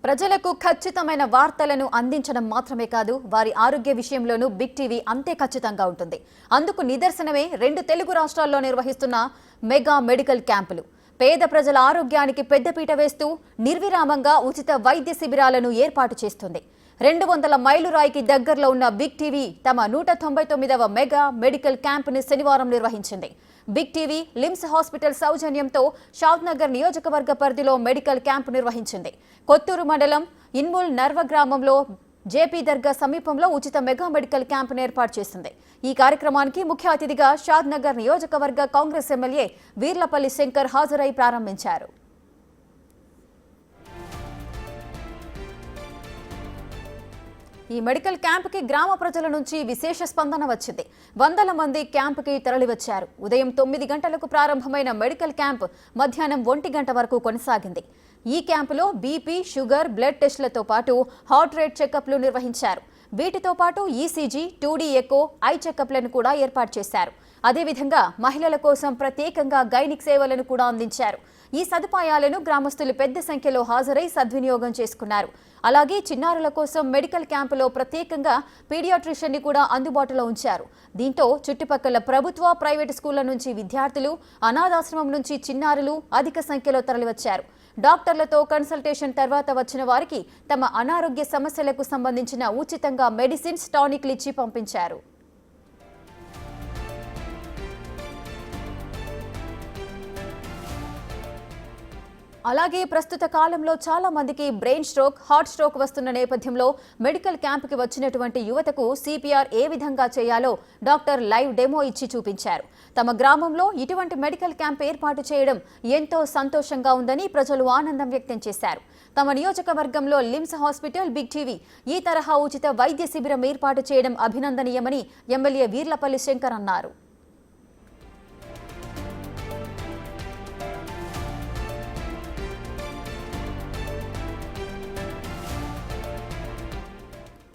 ప్రజలకు ఖచ్చితమైన వార్తలను అందించడం మాత్రమే కాదు, వారి ఆరోగ్య విషయంలోనూ బిగ్ టీవీ అంతే ఖచ్చితంగా ఉంటుంది. అందుకు నిదర్శనమే 2 తెలుగు రాష్ట్రాల్లో నిర్వహిస్తున్న మెగా మెడికల్ క్యాంపులు. పేద ప్రజల ఆరోగ్యానికి పెద్దపీట వేస్తూ నిర్విరామంగా ఉచిత వైద్య శిబిరాలను ఏర్పాటు చేస్తుంది. 200 మైలురాయికి దగ్గరలో ఉన్న బిగ్ టీవీ తమ 199వ మెగా మెడికల్ క్యాంపుని శనివారం నిర్వహించింది. బిగ్ టీవీ లిమ్స్ హాస్పిటల్ సౌజన్యంతో షాద్నగర్ నియోజకవర్గ పరిధిలో మెడికల్ క్యాంపు నిర్వహించింది. కొత్తూరు మండలం ఇన్ముల్ నర్వ గ్రామంలో జేపీ దర్గా సమీపంలో ఉచిత మెగా మెడికల్ క్యాంపును ఏర్పాటు చేసింది. ఈ కార్యక్రమానికి ముఖ్య అతిథిగా షాద్నగర్ నియోజకవర్గ కాంగ్రెస్ ఎమ్మెల్యే వీర్లపల్లి శంకర్ హాజరై ప్రారంభించారు. ఈ మెడికల్ క్యాంపుకి గ్రామ ప్రజల నుంచి విశేష స్పందన వచ్చింది. వందల మంది క్యాంపుకి తరలివచ్చారు. ఉదయం 9 గంటలకు ప్రారంభమైన మెడికల్ క్యాంప్ మధ్యాహ్నం 1 గంట వరకు కొనసాగింది. ఈ క్యాంపులో బీపీ, షుగర్, బ్లడ్ టెస్టులతో పాటు హార్ట్ రేట్ చెకప్లు నిర్వహించారు. వీటితో పాటు ఈసీజీ, 2D ఎకో, ఐ చెకప్లను కూడా ఏర్పాటు చేశారు. అదేవిధంగా మహిళల కోసం ప్రత్యేకంగా గైనిక్ సేవలను కూడా అందించారు. ఈ సదుపాయాలను గ్రామస్తులు పెద్ద సంఖ్యలో హాజరై సద్వినియోగం చేసుకున్నారు. అలాగే చిన్నారుల కోసం మెడికల్ క్యాంపులో ప్రత్యేకంగా పీడియాట్రిషియన్ని కూడా అందుబాటులో ఉంచారు. దీంతో చుట్టుపక్కల ప్రభుత్వ, ప్రైవేటు స్కూళ్ల నుంచి విద్యార్థులు, అనాథాశ్రమం నుంచి చిన్నారులు అధిక సంఖ్యలో తరలివచ్చారు. డాక్టర్లతో కన్సల్టేషన్ తర్వాత వచ్చిన వారికి తమ అనారోగ్య సమస్యలకు సంబంధించిన ఉచితంగా మెడిసిన్స్, టానిక్లు ఇచ్చి పంపించారు. అలాగే ప్రస్తుత కాలంలో చాలా మందికి బ్రెయిన్ స్ట్రోక్, హార్ట్ స్ట్రోక్ వస్తున్న నేపథ్యంలో మెడికల్ క్యాంపుకి వచ్చినటువంటి యువతకు సిపిఆర్ ఏ విధంగా చేయాలో డాక్టర్ లైవ్ డెమో ఇచ్చి చూపించారు. తమ గ్రామంలో ఇటువంటి మెడికల్ క్యాంప్ ఏర్పాటు చేయడం ఎంతో సంతోషంగా ఉందని ప్రజలు ఆనందం వ్యక్తం చేశారు. తమ నియోజకవర్గంలో లిమ్స్ హాస్పిటల్, బిగ్ టీవీ ఈ తరహా ఉచిత వైద్య శిబిరం ఏర్పాటు చేయడం అభినందనీయమని ఎమ్మెల్యే వీర్లపల్లి శంకర్ అన్నారు.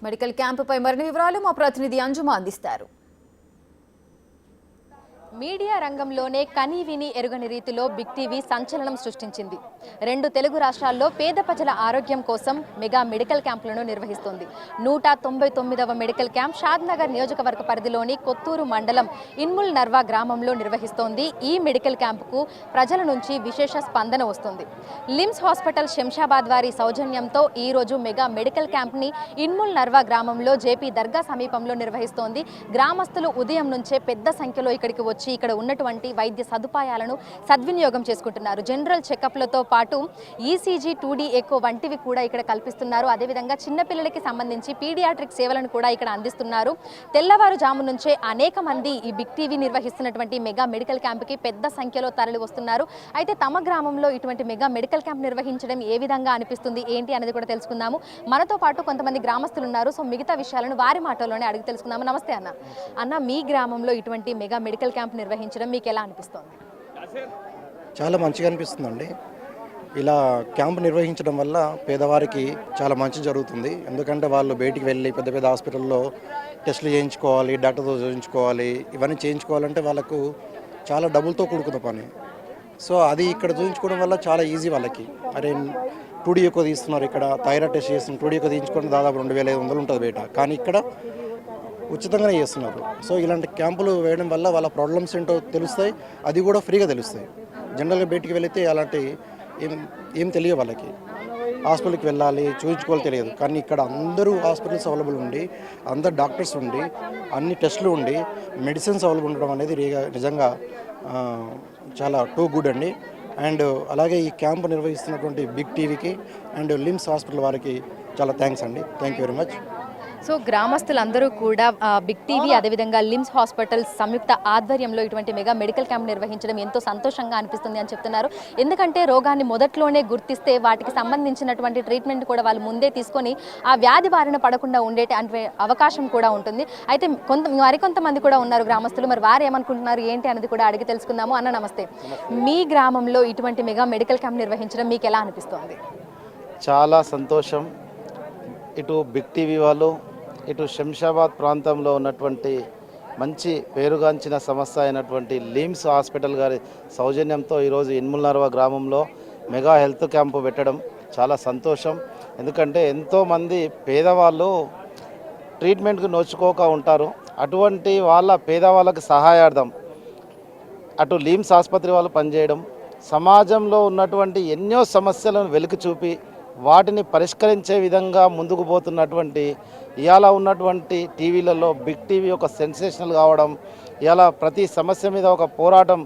మెడికల్ క్యాంపుపై మరిన్ని వివరాలు మా ప్రతినిధి అంజుమ అందిస్తారు. మీడియా రంగంలోనే కనీ విని ఎరుగని రీతిలో బిగ్ టీవీ సంచలనం సృష్టించింది. 2 తెలుగు రాష్ట్రాల్లో పేద ప్రజల ఆరోగ్యం కోసం మెగా మెడికల్ క్యాంపులను నిర్వహిస్తోంది. 199వ మెడికల్ క్యాంప్ షాద్నగర్ నియోజకవర్గ పరిధిలోని కొత్తూరు మండలం ఇన్ముల్ నర్వా గ్రామంలో నిర్వహిస్తోంది. ఈ మెడికల్ క్యాంపుకు ప్రజల నుంచి విశేష స్పందన వస్తుంది. లిమ్స్ హాస్పిటల్ శంషాబాద్ వారి సౌజన్యంతో ఈ రోజు మెగా మెడికల్ క్యాంప్ని ఇన్ముల్ నర్వా గ్రామంలో జేపీ దర్గా సమీపంలో నిర్వహిస్తోంది. గ్రామస్తులు ఉదయం నుంచే పెద్ద సంఖ్యలో ఇక్కడికి వచ్చి ఇక్కడ ఉన్నటువంటి వైద్య సదుపాయాలను సద్వినియోగం చేసుకుంటున్నారు. జనరల్ చెకప్లతో పాటు ఈసీజీ, 2D ఎకో వంటివి కూడా ఇక్కడ కల్పిస్తున్నారు. అదేవిధంగా చిన్నపిల్లలకి సంబంధించి పీడియాట్రిక్ సేవలను కూడా ఇక్కడ అందిస్తున్నారు. తెల్లవారుజాము నుంచే అనేక మంది ఈ బిగ్ టీవీ నిర్వహిస్తున్నటువంటి మెగా మెడికల్ క్యాంప్కి పెద్ద సంఖ్యలో తరలి వస్తున్నారు. అయితే తమ గ్రామంలో ఇటువంటి మెగా మెడికల్ క్యాంప్ నిర్వహించడం ఏ విధంగా అనిపిస్తుంది, ఏంటి అనేది కూడా తెలుసుకుందాము. మనతో పాటు కొంతమంది గ్రామస్తులు ఉన్నారు. సో మిగతా విషయాలను వారి మాటల్లోనే అడిగి తెలుసుకుందాము. నమస్తే అన్న, మీ గ్రామంలో ఇటువంటి మెగా మెడికల్ క్యాంప్ నిర్వహించడం మీకు ఎలా అనిపిస్తుంది? చాలా మంచిగా అనిపిస్తుందండి. ఇలా క్యాంప్ నిర్వహించడం వల్ల పేదవారికి చాలా మంచి జరుగుతుంది. ఎందుకంటే వాళ్ళు బయటికి వెళ్ళి పెద్ద పెద్ద హాస్పిటల్లో టెస్టులు చేయించుకోవాలి, డాక్టర్తో చూపించుకోవాలి. ఇవన్నీ చేయించుకోవాలంటే వాళ్ళకు చాలా డబ్బులతో కూడుకున్న పని. సో అది ఇక్కడ చూపించుకోవడం వల్ల చాలా ఈజీ వాళ్ళకి. అరే 2D ఎకో తీస్తున్నారు, ఇక్కడ థైరాయిడ్ టెస్ట్ చేస్తున్నారు. 2D ఎకో తీయించుకోవడం దాదాపు 2500 ఉంటుంది బయట, కానీ ఇక్కడ ఉచితంగానే చేస్తున్నారు. సో ఇలాంటి క్యాంపులు వేయడం వల్ల వాళ్ళ ప్రాబ్లమ్స్ ఏంటో తెలుస్తాయి, అది కూడా ఫ్రీగా తెలుస్తాయి. జనరల్గా బయటికి వెళితే అలాంటి ఏం తెలియదు వాళ్ళకి. హాస్పిటల్కి వెళ్ళాలి, చూపించుకోవాలి తెలియదు. కానీ ఇక్కడ అందరూ హాస్పిటల్స్ అవైలబుల్ ఉండి, అందరు డాక్టర్స్ ఉండి, అన్ని టెస్టులు ఉండి, మెడిసిన్స్ అవైలబుల్ ఉండడం అనేది నిజంగా చాలా టూ గుడ్ అండి. అండ్ అలాగే ఈ క్యాంపు నిర్వహిస్తున్నటువంటి బిగ్ టీవీకి అండ్ లిమ్స్ హాస్పిటల్ వారికి చాలా థ్యాంక్స్ అండి. Thank you very much. So గ్రామస్తులందరూ కూడా బిగ్ టీవీ అదేవిధంగా లిమ్స్ హాస్పిటల్ సంయుక్త ఆధ్వర్యంలో ఇటువంటి మెగా మెడికల్ క్యాంప్ నిర్వహించడం ఎంతో సంతోషంగా అనిపిస్తుంది అని చెప్తున్నారు. ఎందుకంటే రోగాన్ని మొదట్లోనే గుర్తిస్తే వాటికి సంబంధించినటువంటి ట్రీట్మెంట్ కూడా వాళ్ళు ముందే తీసుకొని ఆ వ్యాధి బారిన పడకుండా ఉండే అవకాశం కూడా ఉంటుంది. అయితే మరికొంతమంది కూడా ఉన్నారు గ్రామస్తులు. మరి వారు ఏమనుకుంటున్నారు, ఏంటి అనేది కూడా అడిగి తెలుసుకుందాము. అన్న నమస్తే, మీ గ్రామంలో ఇటువంటి మెగా మెడికల్ క్యాంప్ నిర్వహించడం మీకు ఎలా అనిపిస్తుంది? చాలా సంతోషం. ఇటు బిగ్ టీవీ వాళ్ళు, ఇటు శంషాబాద్ ప్రాంతంలో ఉన్నటువంటి మంచి పేరుగాంచిన సంస్థ అయినటువంటి లిమ్స్ హాస్పిటల్ గారి సౌజన్యంతో ఈరోజు ఇన్ముల్ నర్వా గ్రామంలో మెగా హెల్త్ క్యాంపు పెట్టడం చాలా సంతోషం. ఎందుకంటే ఎంతోమంది పేదవాళ్ళు ట్రీట్మెంట్కి నోచుకోక ఉంటారు. అటువంటి వాళ్ళ పేదవాళ్ళకి సహాయార్థం అటు లీమ్స్ ఆసుపత్రి వాళ్ళు పనిచేయడం, సమాజంలో ఉన్నటువంటి ఎన్నో సమస్యలను వెలికి చూపి వాటిని పరిష్కరించే విధంగా ముందుకు పోతున్నటువంటి ఇవాళ ఉన్నటువంటి టీవీలలో బిగ్ టీవీ ఒక సెన్సేషనల్ కావడం, ఇవాళ ప్రతి సమస్య మీద ఒక పోరాటం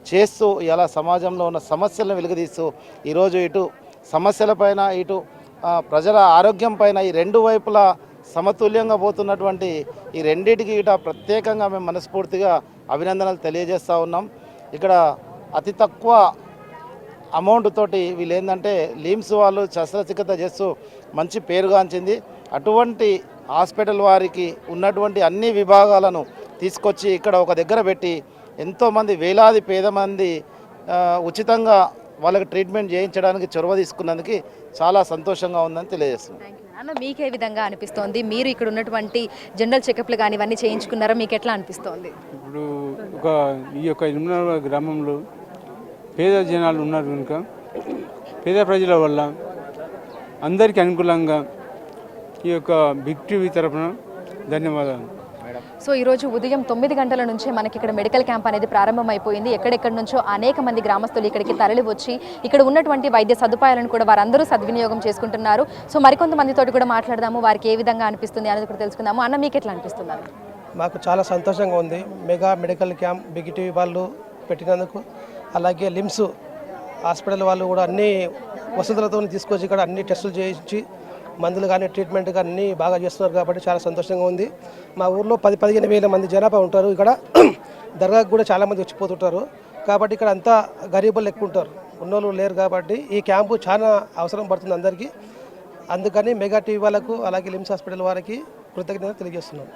చేస్తూ ఇలా సమాజంలో ఉన్న సమస్యలను వెలుగుతీస్తూ ఈరోజు ఇటు సమస్యలపైన ఇటు ప్రజల ఆరోగ్యం పైన ఈ రెండు వైపులా సమతుల్యంగా పోతున్నటువంటి ఈ రెండింటికి ఇట ప్రత్యేకంగా మేము మనస్ఫూర్తిగా అభినందనలు తెలియజేస్తూ ఉన్నాం. ఇక్కడ అతి తక్కువ అమౌంట్ తోటి వీళ్ళు ఏంటంటే లీమ్స్ వాళ్ళు శస్త్రచికిత్స చేస్తూ మంచి పేరుగాంచింది. అటువంటి హాస్పిటల్ వారికి ఉన్నటువంటి అన్ని విభాగాలను తీసుకొచ్చి ఇక్కడ ఒక దగ్గర పెట్టి ఎంతోమంది వేలాది పేద మంది ఉచితంగా వాళ్ళకి ట్రీట్మెంట్ చేయించడానికి చొరవ తీసుకున్నందుకు చాలా సంతోషంగా ఉందని తెలియజేస్తున్నాను. అన్న, మీకే విధంగా అనిపిస్తోంది? మీరు ఇక్కడ ఉన్నటువంటి జనరల్ చెకప్లు కానీ ఇవన్నీ చేయించుకున్నారా? మీకు ఎట్లా అనిపిస్తోంది? ఇప్పుడు ఈ యొక్క ఇనుమనగర్ గ్రామంలో పేద జనాలు ఉన్నారు కనుక పేద ప్రజల వల్ల అందరికీ అనుకూలంగా ఈ యొక్క బిగ్ టీవీ తరఫున ధన్యవాదాలు. సో ఈరోజు ఉదయం 9 గంటల నుంచే మనకి ఇక్కడ మెడికల్ క్యాంప్ అనేది ప్రారంభమైపోయింది. ఎక్కడెక్కడి నుంచో అనేక మంది గ్రామస్తులు ఇక్కడికి తరలి వచ్చి ఇక్కడ ఉన్నటువంటి వైద్య సదుపాయాలను కూడా వారందరూ సద్వినియోగం చేసుకుంటున్నారు. సో మరికొంతమందితో కూడా మాట్లాడదాము, వారికి ఏ విధంగా అనిపిస్తుంది అనేది కూడా తెలుసుకుందాము. అన్న, మీకు ఎట్లా అనిపిస్తుంది? మాకు చాలా సంతోషంగా ఉంది. Mega medical camp big TV వాళ్ళు పెట్టినందుకు, అలాగే లిమ్స్ హాస్పిటల్ వాళ్ళు కూడా అన్ని వసతులతో తీసుకొచ్చి ఇక్కడ అన్ని టెస్టులు చేయించి మందులు కానీ ట్రీట్మెంట్ కానీ అన్నీ బాగా చేస్తున్నారు కాబట్టి చాలా సంతోషంగా ఉంది. మా ఊర్లో 10-15 వేల మంది జనాభా ఉంటారు. ఇక్కడ దర్గాకు కూడా చాలామంది వచ్చిపోతుంటారు కాబట్టి ఇక్కడ అంతా గరీబులు ఎక్కువ ఉంటారు, ఉన్నోళ్ళు లేరు కాబట్టి ఈ క్యాంపు చాలా అవసరం పడుతుంది అందరికీ. అందుకని మెగా టీవీ వాళ్ళకు అలాగే లిమ్స్ హాస్పిటల్ వారికి కృతజ్ఞత తెలియజేస్తున్నాం.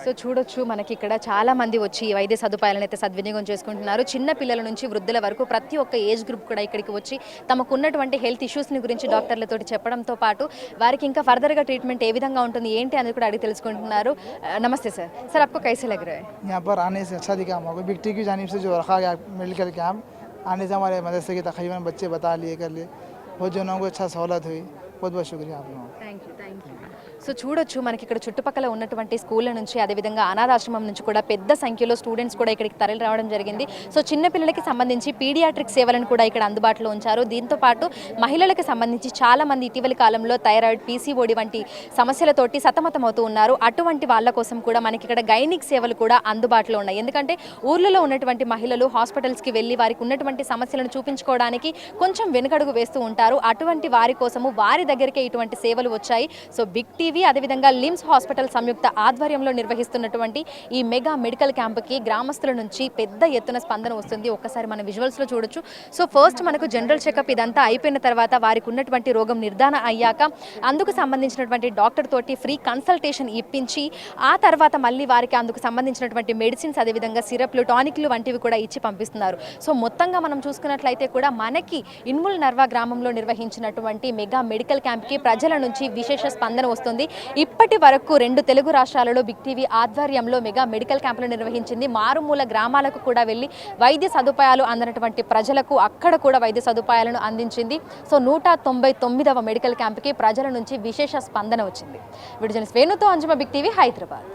సో చూడొచ్చు, మనకి ఇక్కడ చాలా మంది వచ్చి ఈ వైద్య సదుపాయాలను అయితే సద్వినియోగం చేసుకుంటున్నారు. చిన్న పిల్లల నుంచి వృద్ధుల వరకు ప్రతి ఒక్క ఏజ్ గ్రూప్ కూడా ఇక్కడికి వచ్చి తమకు ఉన్నటువంటి హెల్త్ ఇష్యూస్ని గురించి డాక్టర్లతో చెప్పడంతో పాటు వారికి ఇంకా ఫర్దర్గా ట్రీట్మెంట్ ఏ విధంగా ఉంటుంది ఏంటి అనేది కూడా అడిగి తెలుసుకుంటున్నారు. నమస్తే సార్. సార్ आपको कैसे लग रहा है? यहाँ पर आने से अच्छा दिखा हमको। बिग टी की जानिब से जो रखा गया मेडिकल कैंप, आने से हमारे मदरसे के तकरीबन बच्चे बता लिए कर लिए, बहुत जनों को अच्छा सहूलत हुई। बहुत बहुत शुक्रिया आप लोगों का। Thank you. సో చూడొచ్చు, మనకి ఇక్కడ చుట్టుపక్కల ఉన్నటువంటి స్కూళ్ళ నుంచి అదేవిధంగా అనాథాశ్రమం నుంచి కూడా పెద్ద సంఖ్యలో స్టూడెంట్స్ కూడా ఇక్కడికి తరలి రావడం జరిగింది. సో చిన్నపిల్లలకి సంబంధించి పీడియాట్రిక్ సేవలను కూడా ఇక్కడ అందుబాటులో ఉంచారు. దీంతో పాటు మహిళలకు సంబంధించి చాలా మంది ఇటీవలి కాలంలో థైరాయిడ్, పీసీఓడి వంటి సమస్యలతోటి సతమతమవుతూ ఉన్నారు. అటువంటి వాళ్ళ కోసం కూడా మనకి ఇక్కడ గైనిక్ సేవలు కూడా అందుబాటులో ఉన్నాయి. ఎందుకంటే ఊర్లలో ఉన్నటువంటి మహిళలు హాస్పిటల్స్కి వెళ్ళి వారికి ఉన్నటువంటి సమస్యలను చూపించుకోవడానికి కొంచెం వెనుకడుగు వేస్తూ ఉంటారు. అటువంటి వారి కోసము వారి దగ్గరికే ఇటువంటి సేవలు వచ్చాయి. సో బిగ్ టీవీ అదేవిధంగా లిమ్స్ హాస్పిటల్ సంయుక్త ఆధ్వర్యంలో నిర్వహిస్తున్నటువంటి ఈ మెగా మెడికల్ క్యాంప్కి గ్రామస్తుల నుంచి పెద్ద ఎత్తున స్పందన వస్తుంది. ఒక్కసారి మన విజువల్స్లో చూడొచ్చు. సో ఫస్ట్ మనకు జనరల్ చెకప్ ఇదంతా అయిపోయిన తర్వాత వారికి ఉన్నటువంటి రోగం నిర్ధారణ అయ్యాక అందుకు సంబంధించినటువంటి డాక్టర్ తోటి ఫ్రీ కన్సల్టేషన్ ఇప్పించి ఆ తర్వాత మళ్ళీ వారికి అందుకు సంబంధించినటువంటి మెడిసిన్స్ అదేవిధంగా సిరప్లు, టానిక్లు వంటివి కూడా ఇచ్చి పంపిస్తున్నారు. సో మొత్తంగా మనం చూసుకున్నట్లయితే కూడా మనకి ఇన్ముల్ నర్వా గ్రామంలో నిర్వహించినటువంటి మెగా మెడికల్ క్యాంప్కి ప్రజల నుంచి విశేష స్పందన వస్తుంది. ఇప్పటి వరకు 2 తెలుగు రాష్ట్రాలలో బిగ్ టీవీ ఆధ్వర్యంలో మెగా మెడికల్ క్యాంపులు నిర్వహించింది. మారుమూల గ్రామాలకు కూడా వెళ్ళి వైద్య సదుపాయాలు అందనటువంటి ప్రజలకు అక్కడ కూడా వైద్య సదుపాయాలను అందించింది. సో 199వ మెడికల్ క్యాంప్కి ప్రజల నుంచి విశేష స్పందన వచ్చింది. వీడియో జర్నలిస్ట్ వేణుతో అంజుమ, బిగ్ టీవీ, హైదరాబాద్.